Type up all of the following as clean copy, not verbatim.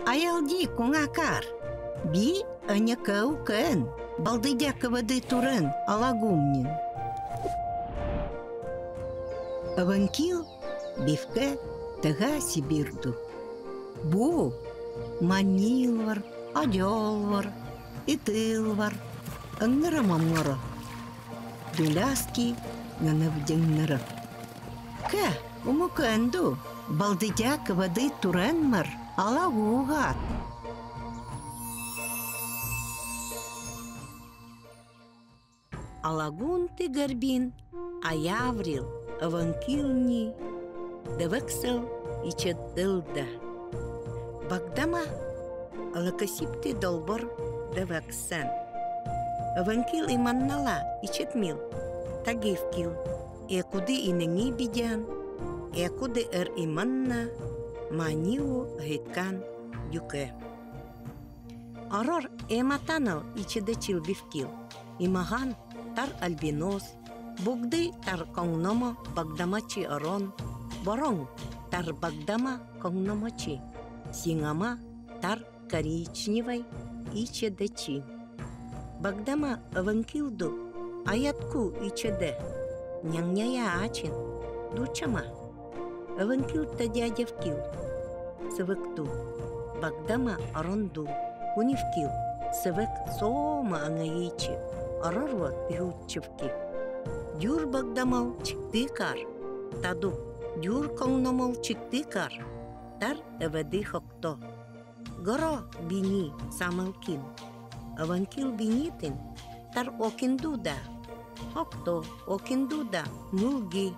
Аялди куңакар. Би анякау кэн. Балдыдя кывады турын алагумнин. Аванкил бифке тыга сибирду. Бу манилвар, адёлвар, итылвар, ынныры мамлары. Дуляски нанавдеңныры. Кэ, умукэнду, балдыдя кывады турэнмар алагугат. Алагун ты горбин, а яврил, аванкилни, да вексел и четдылда. Багдама алакасип ты долбор да вексэн. Аванкил и маннала и четмил, тагивкил, куды и нэнги бидян, куды и манна, манилу гиткан дюке. Арор матанал и чедачил бивкил, и маган тар альбинос, бугды тар конгномо багдамачи арон, борон тар багдама конгномочи, сингама тар коричневой и чедачи. Багдама аванкилду аятку и чеде, няня ачин, дучама. Аванкил та дядявкил, сывыкту, багдама аронду, унивкил, сывык сома ангаичи, арарва пихутчевки. Дюр багдамал чиктыкар, таду дюр конгномал чиктыкар, тар эведы хокто. Горо бини самалкин, аванкил бинитин, тар окиндуда, хокто окиндуда, нулги.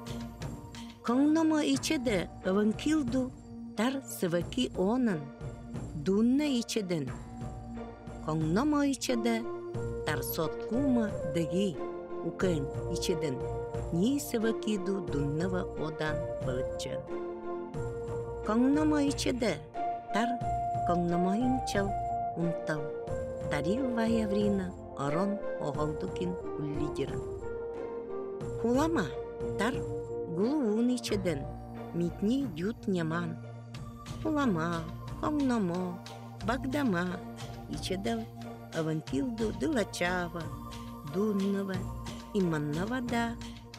Конгномо ичеде аванкилду, тар сываки онан, дунна ичеден. Конгномо ичеде, тар соткума даги, укэн ичеден, ни сывакиду дуннава одан бăлччен. Конгномо ичеде, тар конгномо инчал унтал, тарил ваяврина арон оголдукин уллидирен. Хулама, тар гулуун ичеден, митни дют няман. Хулама, конгномо, багдама ичедел, аванкилду дылачава, дуннава и маннава да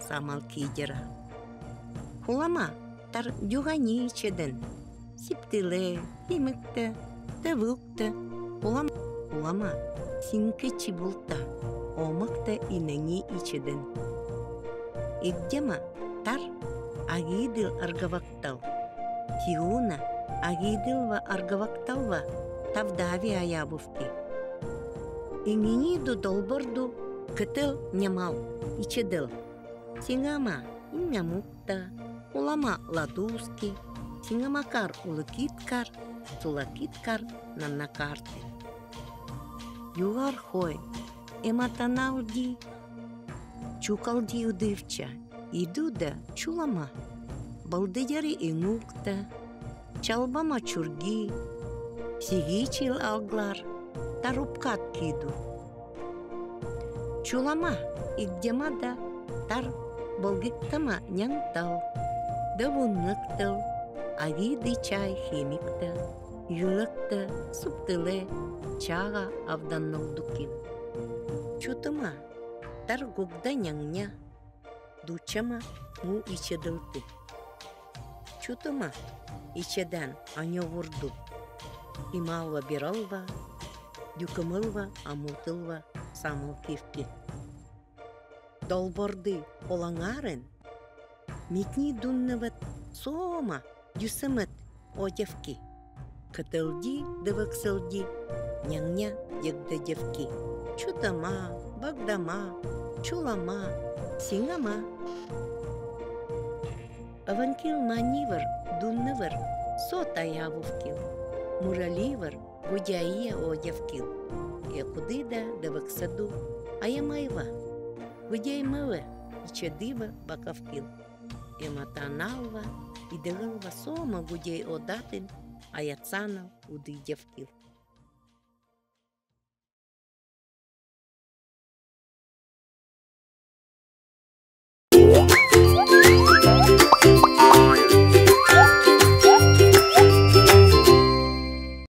самалкидера. Хулама тар дюгани ичеден, сиптиле, химикте, тевукте. Хулама синке чибулта, омыкте инени ичеден. Игдема тар агидил аргавактал, тиуна агидилва аргавакталва тавдави аябувки. Ингиниду долборду кытыл нямал ичедил. Сингама иннямукта, улама ладуски, сингамакар улыкиткар, сулакиткар наннакарте. Югар хой, эматаналди, чукалди удывча, идуда чулама, балдыяри ингукта, чалбама чурги, сигичил алглар, тарупкат киду. Чулама игдемада тар болгиктама нянтал, давунныктал, агиды чай химикта, юлыкта, суптыле, чага авданналдукин. Чутыма тар гугда няңня, дучама му ичедылты. Чутыма ичедан анё вурду, ималва биралва, дюкымылва амутылва самыл кевки. Долборды олаңарын, митни дуннывыт сома дюсымыт одевки. Кытылди дывыксылди, няңня егді девки. Чутама, багдама, чулама, сингама. Аванкил манивыр, дуннывыр, сот аявувкил. Мураливыр, гудяия одевкил. Кудыда дывыксаду, аямайва. Гудяймывы, ичедыва бакавкил. Эматаналва, идылылва сома гудяй одатын, аяцанал уды девкил.